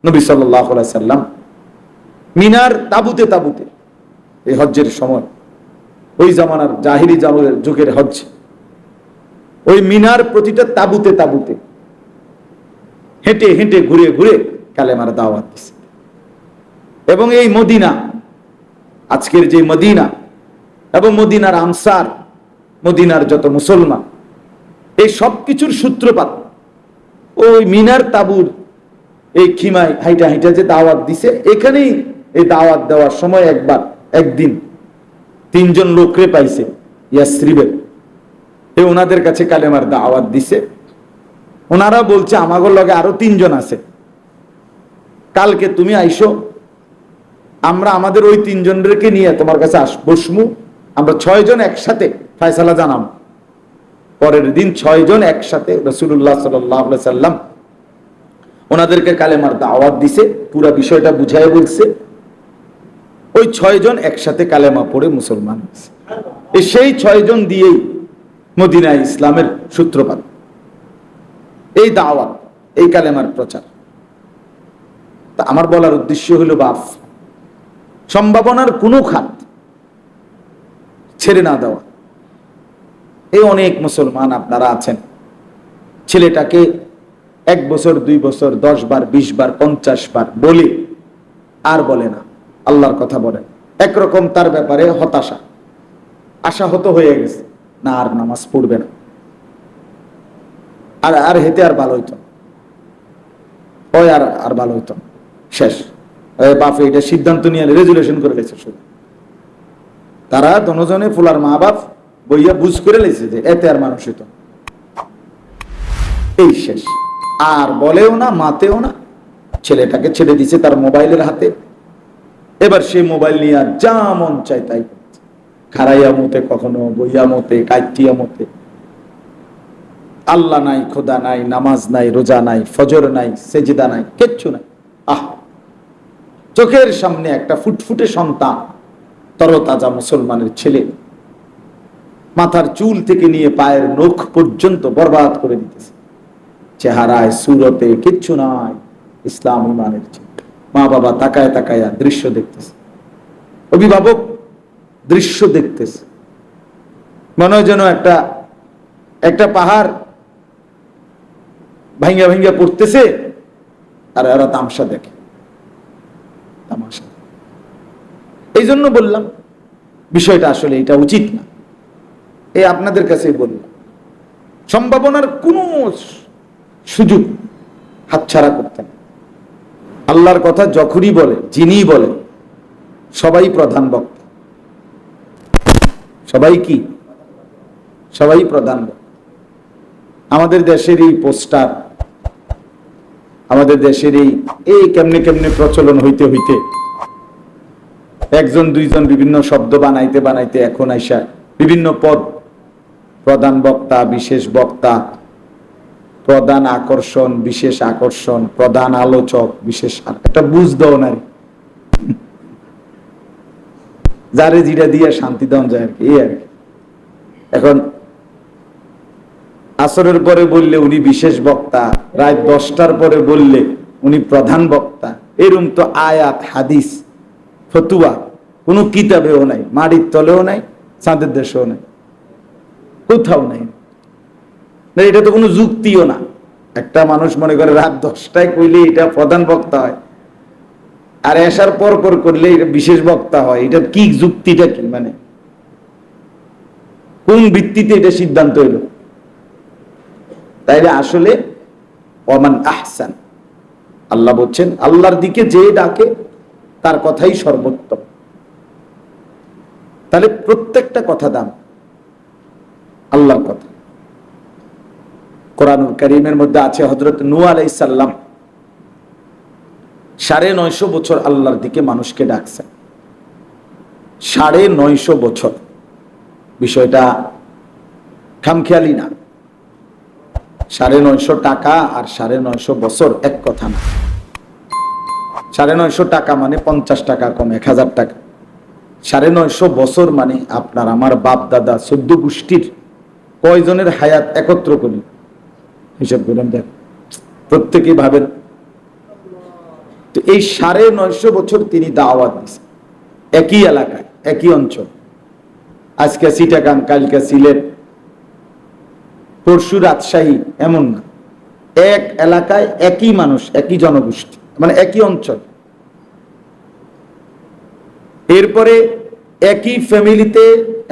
নবী সাল্লাল্লাহু আলাইহি সাল্লাম মিনার তাবুতে তাবুতে, এই হজ্জের সময়, ওই জামানার জাহিলি যুগের হজ্জ, ওই মিনার প্রতিটা তাবুতে তাবুতে হেঁটে হেঁটে ঘুরে ঘুরে কালেমার দাওয়াত দিছে। এবং এই মদিনা, আজকের যে মদিনা এবং মদিনার আনসার, মদিনার যত মুসলমান, এই সব কিছুর সূত্রপাত ওই মিনার তাবুর এই খিমায় হাইটা হাইটা যে দাওয়াত দিছে, এখানেই এই দাওয়াত দেওয়ার সময় একদিন 3 জন লোকরে পাইছে ইয়াসরিবের, এই ওনাদের কাছে কালেমার দাওয়াত দিছে। ওনারা বলছে আমাগর লগে আরো 3 জন আছে, কালকে তুমি আইসো, আমরা আমাদের ওই 3 জনকে নিয়ে তোমার কাছে বসমু, আমরা 6 জন একসাথে ফয়সালা জানাম। পরের দিন 6 জন একসাথে রাসূলুল্লাহ সাল্লাল্লাহু আলাইহি সাল্লাম ওনাদেরকে কালেমার দাওয়াত দিছে, পুরো বিষয়টা বুঝায় বলছে। ওই 6 জন একসাথে কালেমা পড়ে মুসলমান হয়েছে। সেই 6 জন দিয়েই মদিনায় ইসলামের সূত্রপাত, এই দাওয়াত, এই কালেমার প্রচার। তা আমার বলার উদ্দেশ্য হলো, বাপ, সম্ভাবনার কোনো খাত ছেড়ে না দেওয়া। এই অনেক মুসলমান আপনারা আছেন, ছেলেটাকে 1 বছর 2 বছর 10 বার 20 বার 50 বার বলে আর বলে না, আল্লাহর কথা বলে, একরকম তার ব্যাপারে হতাশা, আশাহত হয়ে গেছে, না আর নামাজ পড়বে না, আর হেতে আর ভালো হইতো, ওই আর ভালো হইতো, শেষ। বাপ এটা সিদ্ধান্ত নিয়ে রেজুলেশন করে গেছে। শুধু তারা দনজনে ফুলার মা বাপ বইয়া বুঝ করে লেছে যে এতে আর মানুষ হইতো, এই শেষ। আর বলেও না, মাতেও না, ছেলেটাকে ছেড়ে দিছে তার মোবাইলের হাতে। এবার সে মোবাইল নিয়ে যা মন চায় তাই করছে, খারাইয়া মতে, কখনো বইয়া মতে, কাইটিয়া মতে। আল্লাহ নাই, খোদা নাই, নামাজ নাই, রোজা নাই, ফজর নাই, সেজদা নাই, কিচ্ছু নাই। চোখের সামনে একটা ফুটফুটে সন্তান, তরতাজা মুসলমানের ছেলে, মাথার চুল থেকে নিয়ে পায়ের নখ পর্যন্ত বরবাদ করে দিতেছে। চেহারায় সুরতে কিচ্ছু নাই, ইসলাম ইমানের চিন্তা। মা বাবা তাকায় তাকায়া দৃশ্য দেখতেছে, অভিভাবক দৃশ্য দেখতেছে, মনে হয় যেন একটা পাহাড় ভাঙ্গা ভাঙ্গা পড়তেছে, আর এরা তামসা দেখে, তামাশা। এই জন্য বললাম বিষয়টা আসলে এটা উচিত না। এই আপনাদের কাছেই বললাম, সম্ভাবনার কোন সুযোগ হাতছাড়া করতে না। আল্লাহর কথা যখনই বলে, যিনি বলে, সবাই প্রধান বক্তা, সবাই কি, সবাই প্রধান বক্তা। আমাদের দেশের এই পোস্টার, আমাদের দেশের এই কেমনে কেমনে প্রচলন হইতে হইতে 1 জন 2 জন বিভিন্ন শব্দ বানাইতে বানাইতে এখন আইসা বিভিন্ন পদ, প্রধান বক্তা, বিশেষ বক্তা, প্রধান আকর্ষণ, বিশেষ আকর্ষণ, প্রধান আলোচক, বিশেষ, একটা বুঝ দাও না, যারে জিরা দিয়ে শান্তি দেওয়া যায় আর কি, এই আর কি। এখন আসরের পরে বললে উনি বিশেষ বক্তা, রাত 10টার পরে বললে উনি প্রধান বক্তা। এরকম তো আয়াত, হাদিস, ফতুয়া কোনো কিতাবেও নাই, মাটির তলেও নাই, চাঁদের দেশেও নাই, কোথাও নাই। এটা তো কোনো যুক্তিও না। একটা মানুষ মনে করে রাত 10টায় কইলে এটা প্রধান বক্তা হয়, আর এসার পর পর করলে এটা বিশেষ বক্তা হয়। এটা কি যুক্তিটা কি, মানে কোন ভিত্তিতে এটা সিদ্ধান্ত হইল? তাইলে আসলে ওমান আহসান, আল্লাহ বলছেন আল্লাহর দিকে যে ডাকে তার কথাই সর্বোত্তম। তাহলে প্রত্যেকটা কথা দাম, আল্লাহর কথা। কোরআনুল কারীমের মধ্যে আছে হযরত নূহ আলাইহিস সালাম 950 বছর আল্লাহর দিকে মানুষকে ডাকছেন। 950 বছর, বিষয়টা খামখেয়ালি না। 950 টাকা আর 950 বছর এক কথা না। 950 টাকা মানে 50 টাকা কম, 1000 টাকা। 950 বছর মানে আপনার আমার বাপ দাদা 14 গোষ্ঠীর কয়জনের হায়াত একত্র করি হিসাব করেন, দেখ। প্রত্যেকেই ভাবেন এই 950 বছর তিনি দাওয়াত দিয়েছেন, একই এলাকায়, একই অঞ্চল। আজকে চিটাগাং, কালকে সিলেট, পরশু রাজশাহী, এমন না, এক এলাকায় একই মানুষ, একই জনগোষ্ঠী, মানে একই অঞ্চল। এরপরে একই ফ্যামিলিতে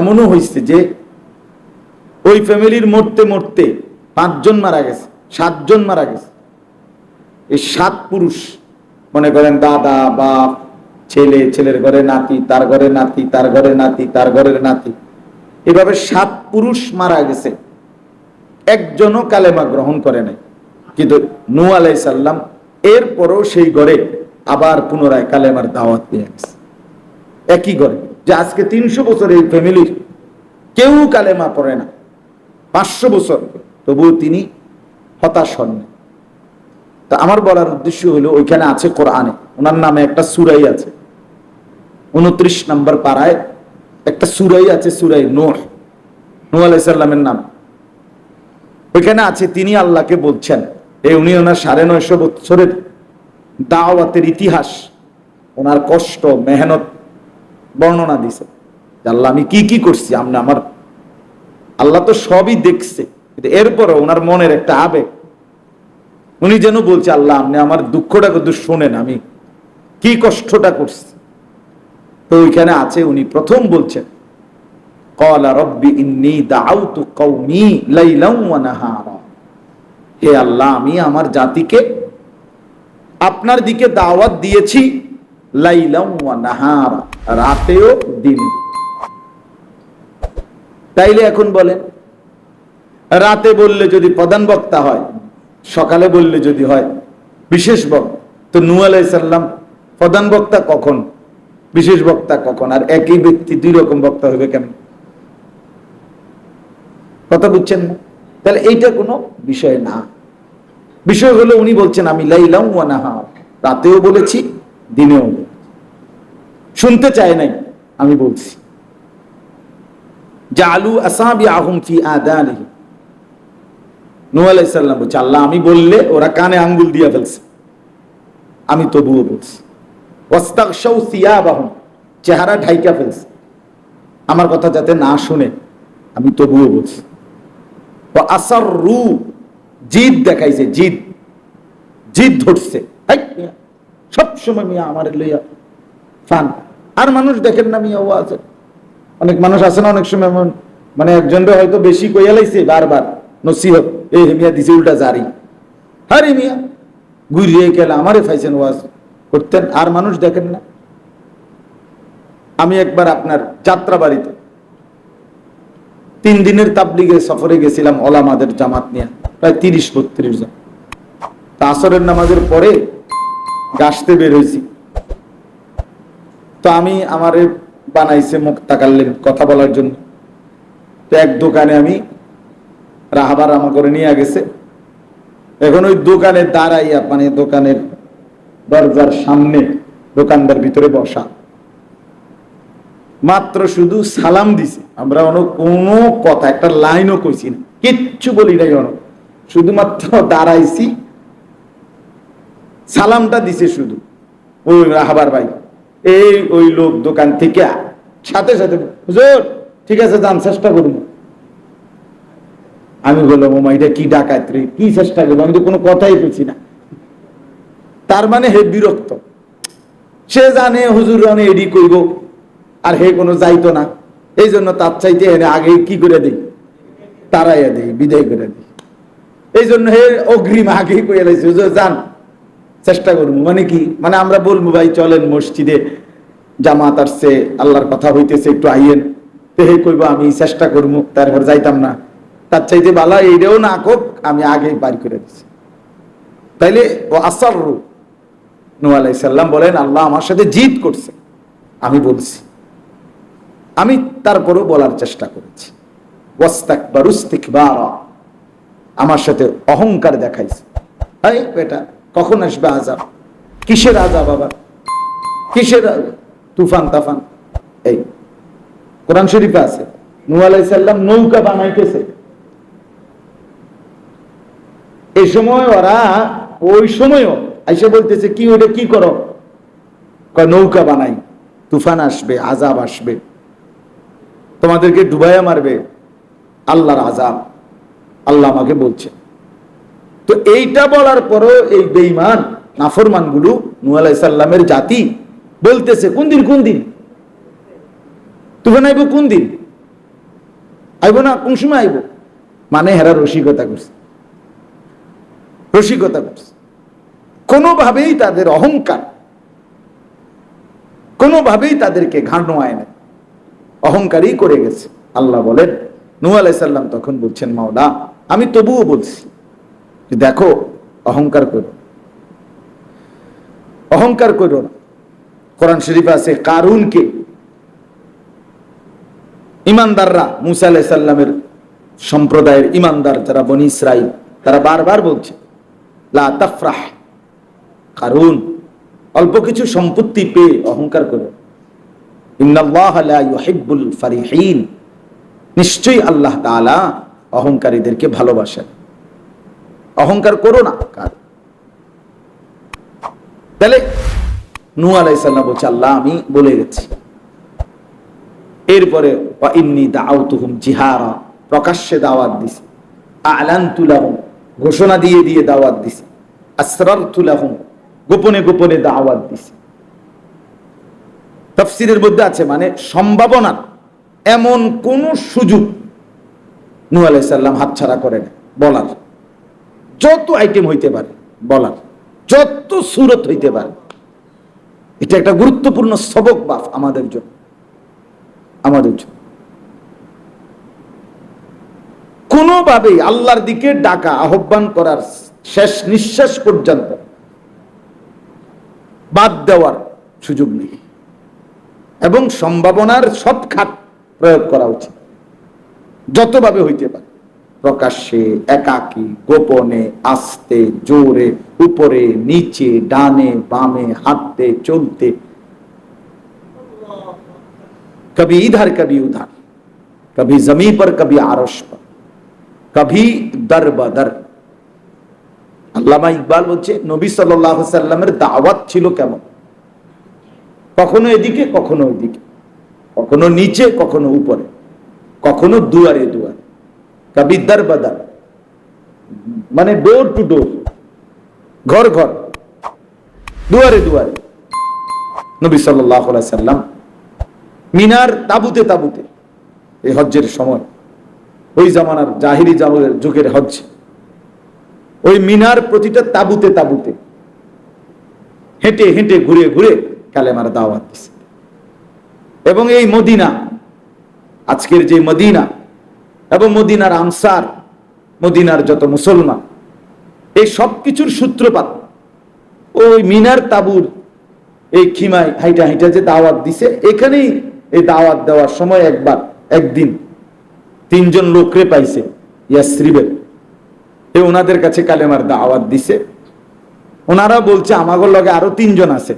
এমনও হয়েছে যে ওই ফ্যামিলির মরতে মরতে 5 জন মারা গেছে, 7 জন মারা গেছে। এই 7 পুরুষ, মনে করেন দাদা, বাপ, ছেলে, ছেলের ঘরে নাতি, তার ঘরে নাতি, তার ঘরে নাতি, তার ঘরের নাতি, এভাবে 7 পুরুষ মারা গেছে, একজনও কালেমা গ্রহণ করে নাই। কিন্তু নূহ আলাইহিস সালাম এরপরও সেই ঘরে আবার পুনরায় কালেমার দাওয়াত দিয়ে গেছে, একই ঘরে। যে আজকে 300 বছর এই ফ্যামিলির কেউ কালেমা পড়ে না, 500 বছর, তবুও তিনি হতাশ হন না। তা আমার বলার উদ্দেশ্য হলো, ওইখানে আছে কোরআনে, ওনার নামে একটা সূরাই আছে, 29 নম্বর পারায় একটা সূরাই আছে, সূরায়ে নূহ, নূহ আলাইহিস সালামের নাম। ওইখানে আছে, তিনি আল্লাহকে বলছেন, উনি ওনার 950 বছরের দাওয়াতের ইতিহাস, ওনার কষ্ট মেহনত বর্ণনা দিছে। আল্লাহ আমি কি কি করছি, আমার আল্লাহ তো সবই দেখছে, এরপরে ওনার মনের একটা আবেগ, উনি যেন বলছে, আল্লাহ আপনি আমার দুঃখটা কিন্তু শোনেন, আমি কি কষ্টটা করছি। তো ওইখানে আছে, উনি প্রথম বলছেন, ক্বালা রব্বি ইন্নী দাআউতু কওমি লাইলান ওয়া নাহারা, হে আল্লাহ আমি আমার জাতিকে আপনার দিকে দাওয়াত দিয়েছি, লাইলান ওয়া নাহারা, রাতেও দিন। তাইলে এখন বলেন, রাতে বললে যদি প্রধান বক্তা হয়, সকালে বললে যদি হয় বিশেষ বক্তা, তো নূহ আলাইহিস সালাম প্রধান বক্তা কখন, বিশেষ বক্তা কখন? আর একই ব্যক্তি 2 রকম বক্তা হবে কেন? কথা বুঝছেন না? তাহলে এইটা কোনো বিষয় না। বিষয় হলো উনি বলছেন, আমি লাইলাম ওয়া নাহার, রাতেও বলেছি, দিনেও বলেছি। শুনতে চায় নাই, আমি বলছি। জালু আসাবিআহুম ফি আযানিহিম, নূহ আলাইহিস সালাম বলছে, আল্লাহ আমি বললে ওরা কানে আঙ্গুল দিয়ে ফেলছে, আমি তবুও বলছি। ওয়াস্তাগশাউ সিয়াবাহুম, চেহারা ঢাইকা ফেলছে, আমার কথা যাতে না শুনে, আমি তবুও বলছি। ওয়া আসাররু, জিদ দেখাইছে, জিদ, জিদ ধরছে, সব সময় মিয়া আমার লইয়া ফান। আর মানুষ দেখেন না মিয়া, ও আছে অনেক মানুষ আছে না, অনেক সময় মানে একজনরে হয়তো বেশি কইয়া লাইছে, বারবার নসিহত, এই মিয়া দিছে উল্টা জারি, আরে মিয়া ঘুরিয়ে গেলে আমারে ফাইছেন ওয়াজ করতেন, আর মানুষ দেখেন না। আমি একবার আপনার যাত্রাবাড়িতে 3 দিনের তাবলিগের সফরে গেছিলাম, ওলামাদের জামাত নিয়ে, প্রায় 30-32 জন। তা আসরের নামাজের পরে গাছতে বের হয়েছি, তো আমি আমারে বানাইছে মুক্তাকাল্লিম, কথা বলার জন্য। তো এক দোকানে আমি রাহাবার আমা করে নিয়ে গেছে, এখন ওই দোকানে দাঁড়াইয়া, মানে দোকানের দরজার সামনে দোকানদার ভিতরে বসা, মাত্র শুধু সালাম দিছে, আমরা কোনো কথা একটা লাইনও কইছি না, কিচ্ছু বলি নাই, শুধুমাত্র দাঁড়াইছি, সালামটা দিছে শুধু। ওই রাহাবার ভাই, এই ওই লোক দোকান থেকে সাথে সাথে, হুজুর ঠিক আছে যান, চেষ্টা করুন। আমি বললাম, ওমা এটা কি ডাকাত রে, কি চেষ্টা করবো, আমি তো কোনো কথাই কইছি না। তার মানে হে বিরক্ত, সে জানে হুজুর অনে এডি কইব, আর হে কোনো যাইতো না, এই জন্য তার চাইতে এনে আগে কি করে দিই, তারাইয়া দিই, বিদায় করে দিই। এই জন্য হে অগ্রিম আগেই কইয়া লাইছে, হুজুর যান, চেষ্টা করবো। মানে কি, মানে আমরা বলবো ভাই চলেন মসজিদে জামাত আসছে, আল্লাহর কথা হইতেছে, একটু আইয়েন, তো হে কইব আমি চেষ্টা করবো, তারপর যাইতাম না। তার চাইতে বালা এইটাও না কোক, আমি আগেই বাড়ি করে দিচ্ছি। তাইলে ও আসাররু, নূহ আলাইহিস সালাম বলেন, আল্লাহ আমার সাথে জিদ করছে, আমি বলছি, আমি তারপরও বলার চেষ্টা করেছি। ওয়াস্তাকবারু ইস্তিকবারা, আমার সাথে অহংকার দেখাইছে। এই বেটা কখন আসবে আযাব, কিসের আযাব বাবা, কিসের তুফান তাফান? এই কোরআন শরীফে আছে, নূহ আলাইহিস সালাম নৌকা বানাইতেছে, এই সময় ওরা ওই সময়ও আইসা বলতেছে, কি ওটা কি করো, নৌকা বানাই, তুফান আসবে, আযাব আসবে, তোমাদেরকে ডুবাইয়া মারবে, আল্লাহর আযাব। আল্লাহ আমাকে বলছে। তো এইটা বলার পরও এই বেঈমান নাফরমান গুলো নূহ আলাইহিস সালামের জাতি বলতেছে, কোন দিন তুফান আইব, কোন দিন আইব না, কোন সময় আইব? মানে হেরা রসিকতা করছে। কোনোভাবেই তাদের অহংকার, কোনোভাবেই তাদেরকে ঘাড় নোয়ায় না, অহংকারই করে গেছে। আল্লাহ বলেন, নূহ আলাইহিস সালাম তখন বলছেন, মাওলা আমি তবুও বলছি যে দেখো, অহংকার করো না। কোরআন শরীফে আছে, কারুনকে ইমানদাররা, মুসা আলাইহিস সালামের সম্প্রদায়ের ইমানদার যারা বনি ইসরাইল, তারা বারবার বলছে, লা তাফরাহ, কারুন অল্প কিছু সম্পত্তি পেয়ে অহংকার করো। ইন্নাল্লাহা লা ইউহিব্বুল ফারিহিন, নিশ্চয়ই আল্লাহ তাআলা অহংকারীদেরকে ভালোবাসেন। অহংকার করো না। তাহলে নূহ আলাইহিস সালাম বলছে, আল্লাহ আমি বলে গেছি। এরপরে ওয়া ইন্নী দাআউতুহুম জিহারা, প্রকাশ্যে দাওয়াত দিছি। আ'লানতু লাহুম, ঘোষণা দিয়ে দিয়ে দাওয়াত দিছি। আসরারতু লাহুম, গোপনে গোপনে দাওয়াত দিছি। তাফসীরের মধ্যে আছে, মানে সম্ভাবনা এমন কোন সুযোগ নূহ আলাইহিস সালাম হাতছাড়া করেন বলার। যত আইটেম হইতে পারে বলার, যত সূরত হইতে পারে। এটা একটা গুরুত্বপূর্ণ সবক বাফ আমাদের জন্য। কোনোভাবেই আল্লাহর দিকে ডাকা, আহ্বান করার শেষ নিঃশ্বাস পর্যন্ত বাদ দেওয়ার সুযোগ নেই, এবং সম্ভাবনার সব খাত প্রয়োগ করা উচিত, যতভাবে হইতে পারে। প্রকাশ্যে, একাকী, গোপনে, আস্তে, জোরে, উপরে, নিচে, ডানে, বামে, হাঁটতে, চলতে, कभी इधर कभी उधर, कभी जमीन पर कभी आरश पर, कभी दर बदर। আল্লামা ইকবাল বলছে, নবী সাল্লাল্লাহু আলাইহি সাল্লামের দাওয়াত ছিল কেমন? কখনো এদিকে, কখনো ওইদিকে, কখনো নিচে, কখনো উপরে, কখনো দুয়ারে দুয়ারে, কবি দর বদর, মানে ডোর টু ডোর, ঘর ঘর, দুয়ারে দুয়ারে। নবী সাল্লাল্লাহু আলাইহি সাল্লাম মিনার তাবুতে তাবুতে, এই হজ্জের সময়, ওই জামানার জাহিলি যুগের হজ্জ, ওই মিনার প্রতিটা তাবুতে তাবুতে হেঁটে হেঁটে ঘুরে ঘুরে কালেমার দাওয়াত দিছে। এবং এই মদিনা, আজকের যে মদিনা এবং মদিনার আনসার, মদিনার যত মুসলমান, এই সব কিছুর সূত্রপাত ওই মিনার তাবুর এই খিমায় হাইটা হাইটা যে দাওয়াত দিছে, এখানেই এই দাওয়াত দেওয়ার সময় একদিন 3 জন লোকরে পাইছে ইয়াসরিবের, ওনাদের কাছে কালেমার দাওয়াত দিছে। ওনারা বলছে, আমাগর লগে আরো 3 জন আছে,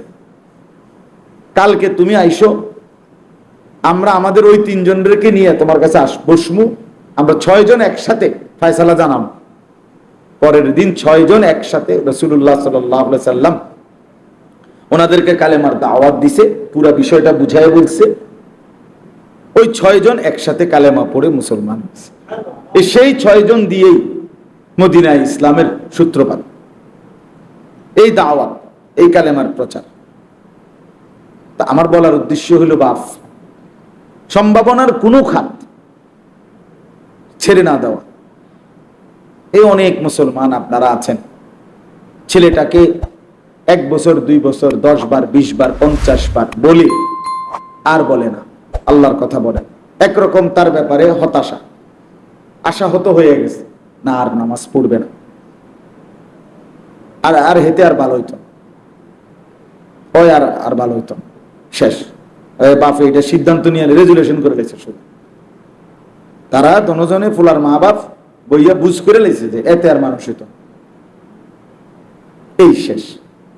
কালকে তুমি আইসো, আমরা আমাদের ওই 3 জনকে নিয়ে তোমার কাছে বসমু, আমরা 6 জন একসাথে ফয়সালা জানাম। পরের দিন 6 জন একসাথে রাসূলুল্লাহ সাল্লাল্লাহু আলাইহি সাল্লাম ওনাদেরকে কালেমার দাওয়াত দিছে, পুরো বিষয়টা বুঝায় বলছে। ওই 6 জন একসাথে কালেমা পড়ে মুসলমান হয়েছে। সেই 6 জন দিয়েই মদিনায় ইসলামের সূত্রপাত, এই দাওয়াত, এই কালেমার প্রচার। তা আমার বলার উদ্দেশ্য হলো, বাপ, সম্ভাবনার কোনো খাত ছেড়ে না দেওয়া। এই অনেক মুসলমান আপনারা আছেন, ছেলেটাকে 1 বছর 2 বছর 10 বার 20 বার 50 বার বলে আর বলে না, আল্লাহর কথা বলে। একরকম তার ব্যাপারে হতাশা, আশাহত হয়ে গেছে, না আর নামাজ পড়বে না, আর হেতে আর ভালো হইতো, ওই আর ভালো হইতো, শেষ। বাপে এটা সিদ্ধান্ত নিয়ে রেজুলেশন করে লেছে। শুধু তারা দনজনে ফুলার মা বাপ বইয়া বুঝ করে লেছে যে এতে আর মানুষ হইতো, এই শেষ।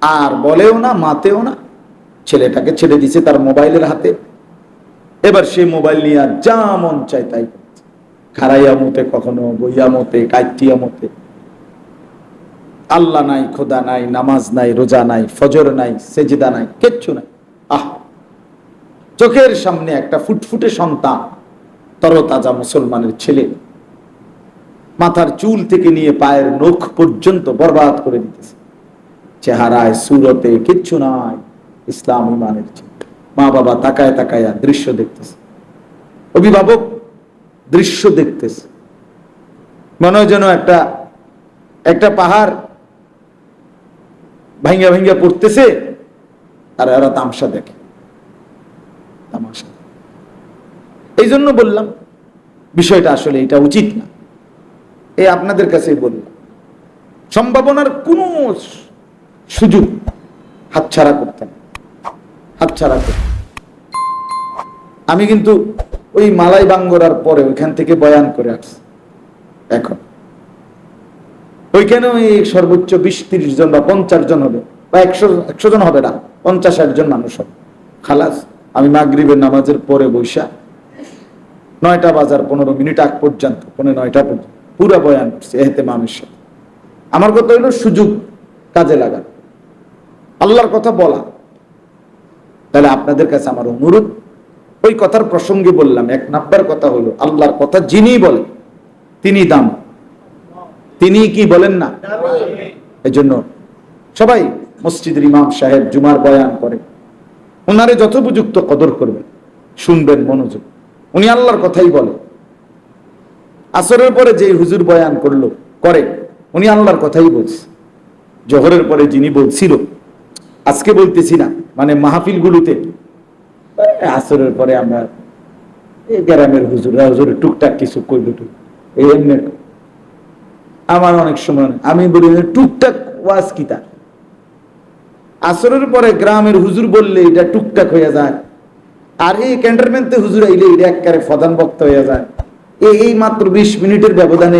আর বলেও না, মাতেও না, ছেলেটাকে ছেড়ে দিছে তার মোবাইলের হাতে। এবার সে মোবাইল নিয়ে আর যা মন চায় তাই, খারাইয়া মতে, কখনো বইয়া মতে, কাইটিয়া মতে। আল্লাহ নাই, খোদা নাই, নামাজ নাই, রোজা নাই, ফজর নাই, সেজদা নাই, কিচ্ছু নাই। চোখের সামনে একটা ফুটফুটে সন্তান, তরতাজা মুসলমানের ছেলে, মাথার চুল থেকে নিয়ে পায়ের নখ পর্যন্ত বরবাদ করে দিতেছে। চেহারায় সুরতে কিচ্ছু নাই, ইসলাম ইমানের চিহ্ন। মা বাবা তাকায় তাকায়া দৃশ্য দেখতেছে, অভিভাবক দৃশ্য দেখতেছে, মনে হয় যেন একটা পাহাড় ভাঙ্গা ভাঙ্গা পড়তেছে, আর এরা তামসা দেখে, তামাশা। এই জন্য বললাম বিষয়টা আসলে এটা উচিত না। এই আপনাদের কাছে বললাম, সম্ভাবনার কোনো সুযোগ হাতছাড়া করতেন, হাতছাড়া করতেন। আমি কিন্তু ওই মালাই বাঙ্গরার পরে ওইখান থেকে বয়ান করে আসছি। এখন ওইখানে ওই সর্বোচ্চ 20-30 জন বা 50 জন হবে, বা 100 জন হবে না, 50-60 জন মানুষ হবে। খালাস, আমি মাগরিবের নামাজের পরে বৈশা 9টা বাজার 15 মিনিট আগ পর্যন্ত, 9:30 পর্যন্ত পুরা বয়ান করছি এহতেমামের সাথে। আমার কথা হলো সুযোগ কাজে লাগান, আল্লাহর কথা বলা। তাহলে আপনাদের কাছে আমার অনুরোধ, ওই কথার প্রসঙ্গে বললাম, 1 নাম্বার কথা হলো আল্লাহর কথা যিনি বলেন তিনি দাম, তিনি কি বলেন না। এই জন্য সবাই মসজিদের ইমাম সাহেব জুমার বয়ান করে, ওনারে যথোপযুক্ত কদর করবেন, শুনবেন মনোযোগ। উনি আল্লাহর কথাই বলে। আসরের পরে যে হুজুর বয়ান করে উনি আল্লাহর কথাই বলছে। জোহরের পরে যিনি বলছিল, আজকে বলতেছি না, মানে মাহফিলগুলোতে আসরের পরে আমরা এই গ্রামের হুজুরের টুকটাক কিছু কইল, এমনি আমার অনেক সময় আমি বলি টুকটাক ওয়াজ কি তার, আসরের পরে গ্রামের হুজুর বললে এটা টুকটাক হয়ে যায়, আর এই ক্যান্টনমেন্টে হুজুর আইলে এটা একেবারে প্রধান বক্তা হয়ে যায়। এই মাত্র 20 মিনিটের ব্যবধানে